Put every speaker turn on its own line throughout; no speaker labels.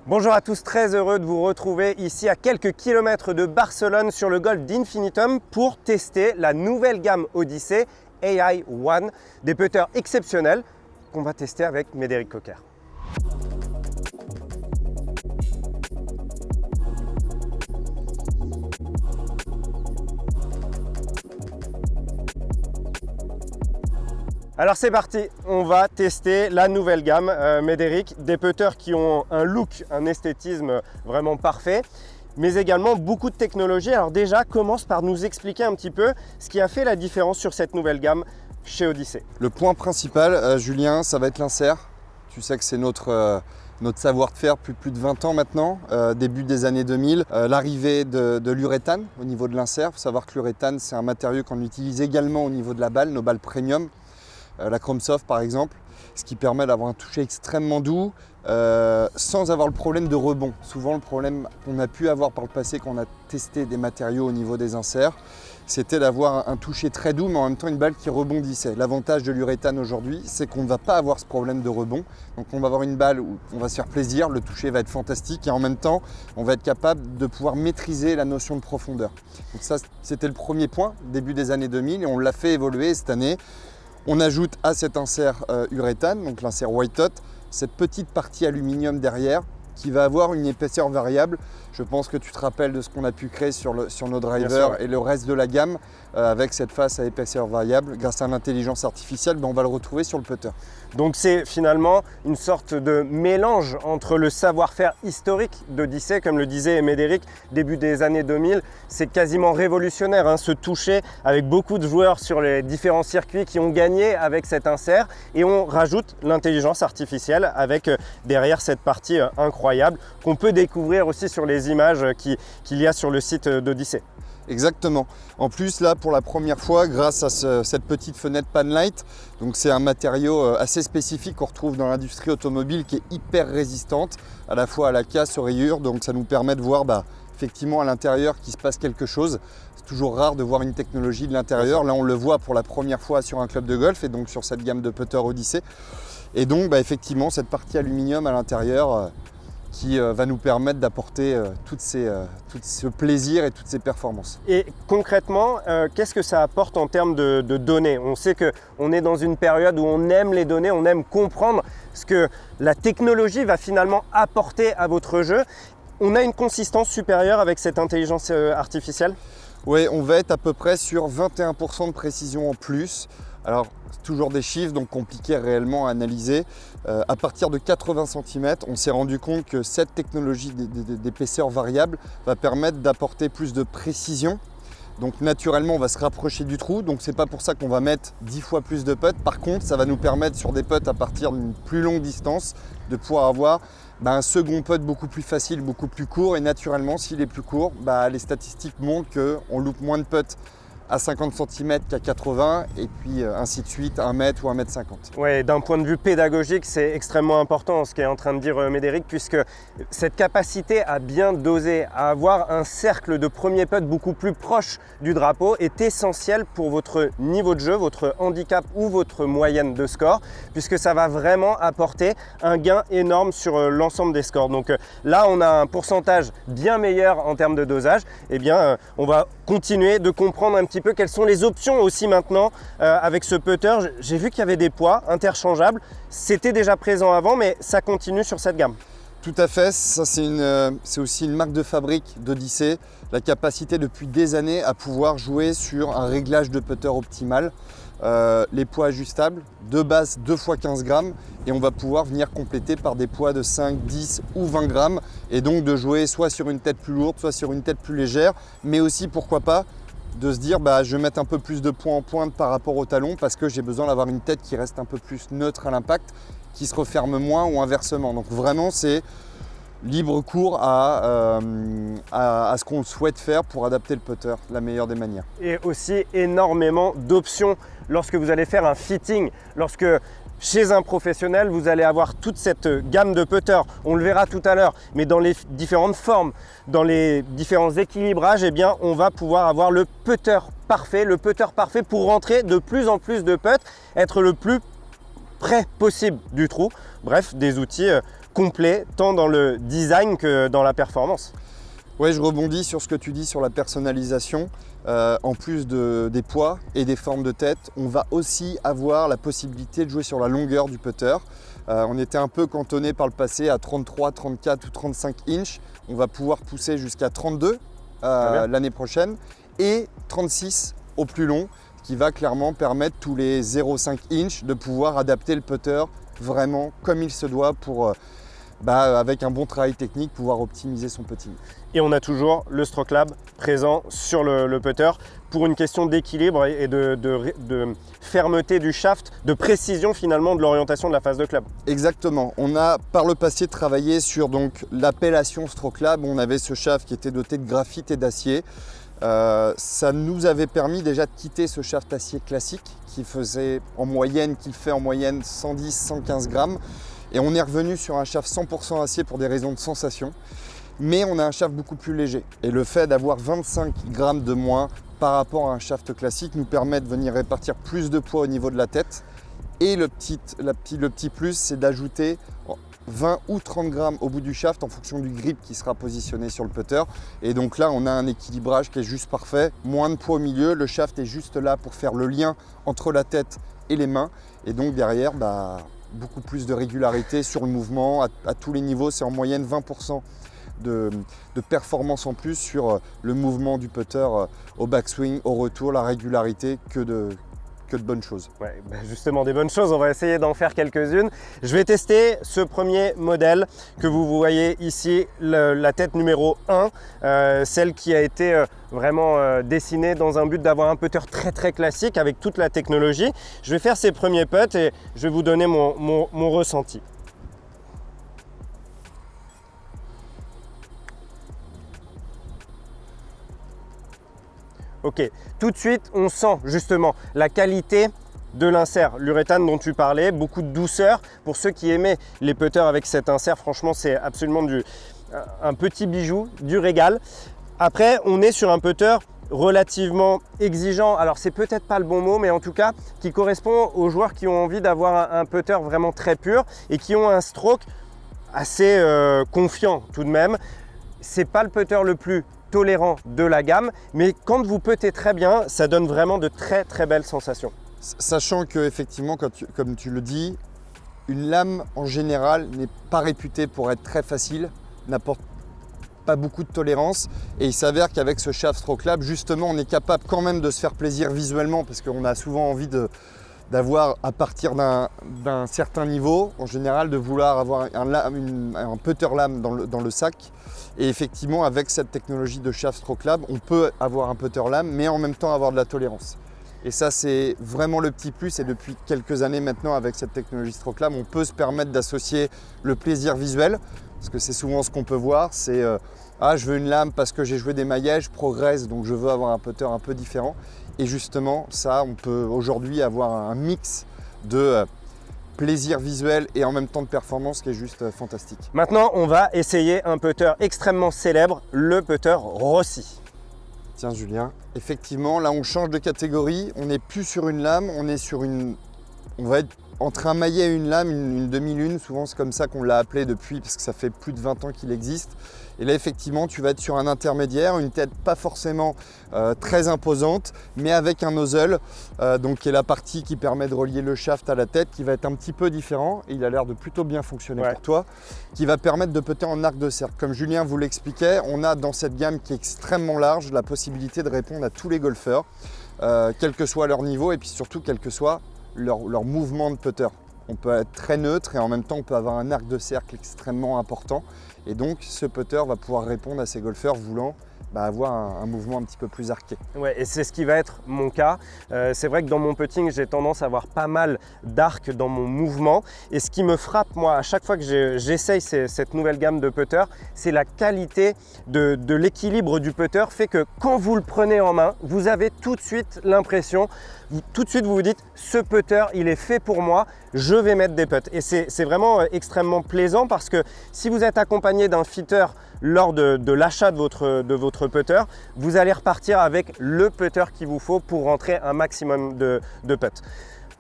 Bonjour à tous, très heureux de vous retrouver ici à quelques kilomètres de Barcelone sur le golf d'Infinitum pour tester la nouvelle gamme Odyssey AI One, des putters exceptionnels qu'on va tester avec Médéric Cocker. Alors c'est parti, on va tester la nouvelle gamme Médéric, des putters qui ont un look, un esthétisme vraiment parfait, mais également beaucoup de technologie. Alors déjà, commence par nous expliquer un petit peu ce qui a fait la différence sur cette nouvelle gamme chez Odyssey.
Le point principal, Julien, ça va être l'insert. Tu sais que c'est notre savoir-faire plus de 20 ans maintenant, début des années 2000. L'arrivée de l'uréthane au niveau de l'insert. Il faut savoir que l'uréthane, c'est un matériau qu'on utilise également au niveau de la balle, nos balles premium. La Chrome Soft par exemple, ce qui permet d'avoir un toucher extrêmement doux sans avoir le problème de rebond. Souvent le problème qu'on a pu avoir par le passé quand on a testé des matériaux au niveau des inserts, c'était d'avoir un toucher très doux mais en même temps une balle qui rebondissait. L'avantage de l'uréthane aujourd'hui, c'est qu'on ne va pas avoir ce problème de rebond. Donc on va avoir une balle où on va se faire plaisir, le toucher va être fantastique et en même temps on va être capable de pouvoir maîtriser la notion de profondeur. Donc ça c'était le premier point, début des années 2000 et on l'a fait évoluer cette année. On ajoute à cet insert uréthane, donc l'insert White Hot, cette petite partie aluminium derrière qui va avoir une épaisseur variable. Je pense que tu te rappelles de ce qu'on a pu créer sur nos drivers et le reste de la gamme avec cette face à épaisseur variable. Grâce à l'intelligence artificielle, on va le retrouver sur le putter.
Donc c'est finalement une sorte de mélange entre le savoir-faire historique d'Odyssey, comme le disait Médéric, début des années 2000. C'est quasiment révolutionnaire, ce toucher avec beaucoup de joueurs sur les différents circuits qui ont gagné avec cet insert. Et on rajoute l'intelligence artificielle avec derrière cette partie incroyable qu'on peut découvrir aussi sur les images qu'il y a sur le site d'Odyssey.
Exactement. En plus là pour la première fois grâce à cette petite fenêtre Panlite, donc c'est un matériau assez spécifique qu'on retrouve dans l'industrie automobile qui est hyper résistante à la fois à la casse, aux rayures, donc ça nous permet de voir effectivement à l'intérieur qu'il se passe quelque chose. C'est toujours rare de voir une technologie de l'intérieur, là on le voit pour la première fois sur un club de golf et donc sur cette gamme de putters Odyssey. Et donc effectivement cette partie aluminium à l'intérieur qui va nous permettre d'apporter tout ce plaisir et toutes ces performances.
Et concrètement, qu'est-ce que ça apporte en termes de données? On sait qu'on est dans une période où on aime les données, on aime comprendre ce que la technologie va finalement apporter à votre jeu. On a une consistance supérieure avec cette intelligence artificielle?
Oui, on va être à peu près sur 21% de précision en plus. Alors, c'est toujours des chiffres, donc compliqués réellement à analyser. À partir de 80 cm, on s'est rendu compte que cette technologie d'épaisseur variable va permettre d'apporter plus de précision. Donc naturellement, on va se rapprocher du trou. Donc c'est pas pour ça qu'on va mettre 10 fois plus de putts. Par contre, ça va nous permettre sur des putts à partir d'une plus longue distance de pouvoir avoir un second putt beaucoup plus facile, beaucoup plus court. Et naturellement, s'il est plus court, les statistiques montrent qu'on loupe moins de putts à 50 cm qu'à 80 et puis ainsi de suite, 1 mètre ou 1,50 m.
Oui, d'un point de vue pédagogique, c'est extrêmement important ce qu'est en train de dire Médéric, puisque cette capacité à bien doser, à avoir un cercle de premier putt beaucoup plus proche du drapeau est essentielle pour votre niveau de jeu, votre handicap ou votre moyenne de score, puisque ça va vraiment apporter un gain énorme sur l'ensemble des scores. Donc là, on a un pourcentage bien meilleur en termes de dosage. Eh bien, on va continuer de comprendre un petit peu quelles sont les options aussi maintenant avec ce putter. J'ai vu qu'il y avait des poids interchangeables, c'était déjà présent avant mais ça continue sur cette gamme.
Tout à fait, ça c'est aussi une marque de fabrique d'Odyssey, la capacité depuis des années à pouvoir jouer sur un réglage de putter optimal. Les poids ajustables, de base 2 x 15 grammes et on va pouvoir venir compléter par des poids de 5, 10 ou 20 grammes et donc de jouer soit sur une tête plus lourde, soit sur une tête plus légère, mais aussi pourquoi pas de se dire je vais mettre un peu plus de poids en pointe par rapport au talon parce que j'ai besoin d'avoir une tête qui reste un peu plus neutre à l'impact, qui se referme moins ou inversement. Donc vraiment c'est libre cours à ce qu'on souhaite faire pour adapter le putter de la meilleure des manières.
Et aussi énormément d'options lorsque vous allez faire un fitting, lorsque chez un professionnel, vous allez avoir toute cette gamme de putters, on le verra tout à l'heure, mais dans les différentes formes, dans les différents équilibrages, eh bien, on va pouvoir avoir le putter parfait pour rentrer de plus en plus de putts, être le plus près possible du trou. Bref, des outils complet, tant dans le design que dans la performance.
Ouais, je rebondis sur ce que tu dis sur la personnalisation. En plus des poids et des formes de tête, on va aussi avoir la possibilité de jouer sur la longueur du putter. On était un peu cantonné par le passé à 33, 34 ou 35 inches. On va pouvoir pousser jusqu'à 32 l'année prochaine et 36 au plus long, ce qui va clairement permettre tous les 0,5 inches de pouvoir adapter le putter vraiment comme il se doit pour avec un bon travail technique, pouvoir optimiser son putting.
Et on a toujours le Stroke Lab présent sur le putter pour une question d'équilibre et de fermeté du shaft, de précision finalement de l'orientation de la face de club.
Exactement. On a par le passé travaillé sur l'appellation Stroke Lab. On avait ce shaft qui était doté de graphite et d'acier. Ça nous avait permis déjà de quitter ce shaft acier classique qui fait en moyenne 110-115 grammes. Et on est revenu sur un shaft 100% acier pour des raisons de sensation. Mais on a un shaft beaucoup plus léger. Et le fait d'avoir 25 grammes de moins par rapport à un shaft classique nous permet de venir répartir plus de poids au niveau de la tête. Et le petit plus, c'est d'ajouter 20 ou 30 grammes au bout du shaft en fonction du grip qui sera positionné sur le putter. Et donc là, on a un équilibrage qui est juste parfait. Moins de poids au milieu, le shaft est juste là pour faire le lien entre la tête et les mains. Et donc derrière, beaucoup plus de régularité sur le mouvement à tous les niveaux. C'est en moyenne 20% de performance en plus sur le mouvement du putter au backswing, au retour, la régularité que de bonnes choses.
Ouais, justement des bonnes choses, on va essayer d'en faire quelques-unes. Je vais tester ce premier modèle que vous voyez ici, la tête numéro 1, celle qui a été vraiment dessinée dans un but d'avoir un putter très classique avec toute la technologie. Je vais faire ces premiers putts et je vais vous donner mon ressenti. Ok, tout de suite on sent justement la qualité de l'insert, l'uréthane dont tu parlais, beaucoup de douceur. Pour ceux qui aimaient les putters avec cet insert, franchement c'est absolument un petit bijou, du régal. Après on est sur un putter relativement exigeant, alors c'est peut-être pas le bon mot, mais en tout cas qui correspond aux joueurs qui ont envie d'avoir un putter vraiment très pur et qui ont un stroke assez confiant tout de même. C'est pas le putter le plus tolérant de la gamme, mais quand vous puttez très bien, ça donne vraiment de très belles sensations.
Sachant que effectivement, comme tu le dis, une lame en général n'est pas réputée pour être très facile, n'apporte pas beaucoup de tolérance, et il s'avère qu'avec ce shaft Stroke Lab, justement, on est capable quand même de se faire plaisir visuellement parce qu'on a souvent envie d'avoir, à partir d'un certain niveau, en général, de vouloir avoir un putter lame dans le sac. Et effectivement, avec cette technologie de shaft Stroke Lab, on peut avoir un putter lame, mais en même temps avoir de la tolérance. Et ça, c'est vraiment le petit plus. Et depuis quelques années maintenant, avec cette technologie Stroke Lab, on peut se permettre d'associer le plaisir visuel, parce que c'est souvent ce qu'on peut voir, c'est je veux une lame parce que j'ai joué des maillets, je progresse, donc je veux avoir un putter un peu différent. Et justement, ça, on peut aujourd'hui avoir un mix de plaisir visuel et en même temps de performance qui est juste fantastique.
Maintenant, on va essayer un putter extrêmement célèbre, le putter Rossi.
Tiens Julien, effectivement, là on change de catégorie, on n'est plus sur une lame, on va être entre un maillet et une lame, une demi-lune, souvent c'est comme ça qu'on l'a appelé depuis, parce que ça fait plus de 20 ans qu'il existe. Et là effectivement tu vas être sur un intermédiaire, une tête pas forcément très imposante, mais avec un nozzle, qui est la partie qui permet de relier le shaft à la tête, qui va être un petit peu différent, et il a l'air de plutôt bien fonctionner pour toi, qui va permettre de putter en arc de cercle. Comme Julien vous l'expliquait, on a dans cette gamme qui est extrêmement large la possibilité de répondre à tous les golfeurs, quel que soit leur niveau et puis surtout quel que soit leur mouvement de putter. On peut être très neutre et en même temps on peut avoir un arc de cercle extrêmement important, et donc ce putter va pouvoir répondre à ces golfeurs voulant avoir un mouvement un petit peu plus arqué.
Ouais, et c'est ce qui va être mon cas. C'est vrai que dans mon putting, j'ai tendance à avoir pas mal d'arc dans mon mouvement, et ce qui me frappe moi à chaque fois que j'essaye cette nouvelle gamme de putter, c'est la qualité de l'équilibre du putter, fait que quand vous le prenez en main, vous avez tout de suite l'impression, tout de suite vous vous dites ce putter il est fait pour moi, je vais mettre des putts, et c'est vraiment extrêmement plaisant, parce que si vous êtes accompagné d'un fitter lors de l'achat de votre putter, vous allez repartir avec le putter qu'il vous faut pour rentrer un maximum de putts.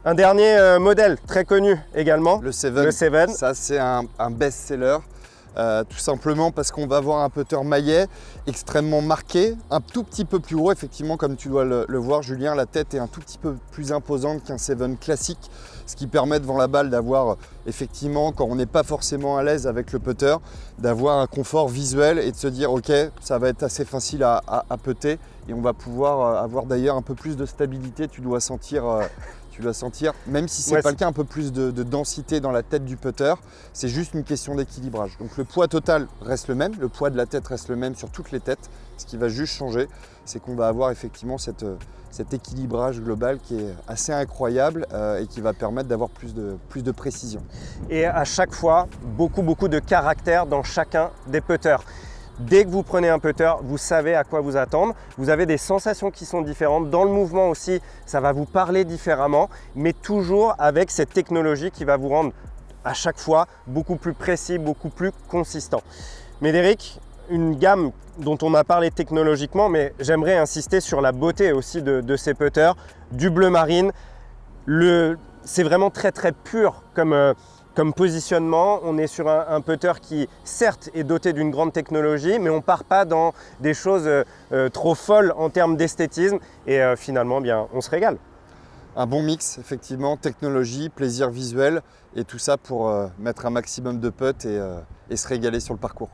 Un dernier modèle très connu également,
Le Seven.
le Seven.
Ça, c'est un best-seller. Tout simplement parce qu'on va avoir un putter maillet extrêmement marqué, un tout petit peu plus gros, effectivement, comme tu dois le voir, Julien, la tête est un tout petit peu plus imposante qu'un Seven classique, ce qui permet devant la balle d'avoir, effectivement, quand on n'est pas forcément à l'aise avec le putter, d'avoir un confort visuel et de se dire, ok, ça va être assez facile à putter et on va pouvoir avoir d'ailleurs un peu plus de stabilité, tu dois sentir, même si ce n'est pas le cas, un peu plus de densité dans la tête du putter. C'est juste une question d'équilibrage. Donc le poids total reste le même, le poids de la tête reste le même sur toutes les têtes. Ce qui va juste changer, c'est qu'on va avoir effectivement cet équilibrage global qui est assez incroyable et qui va permettre d'avoir plus de précision.
Et à chaque fois, beaucoup de caractère dans chacun des putters. Dès que vous prenez un putter, vous savez à quoi vous attendre. Vous avez des sensations qui sont différentes. Dans le mouvement aussi, ça va vous parler différemment, mais toujours avec cette technologie qui va vous rendre à chaque fois beaucoup plus précis, beaucoup plus consistant. Médéric, une gamme dont on a parlé technologiquement, mais j'aimerais insister sur la beauté aussi de ces putters, du bleu marine. C'est vraiment très pur comme positionnement. On est sur un putter qui certes est doté d'une grande technologie, mais on ne part pas dans des choses trop folles en termes d'esthétisme et finalement bien, on se régale.
Un bon mix, effectivement, technologie, plaisir visuel et tout ça pour mettre un maximum de putts et se régaler sur le parcours.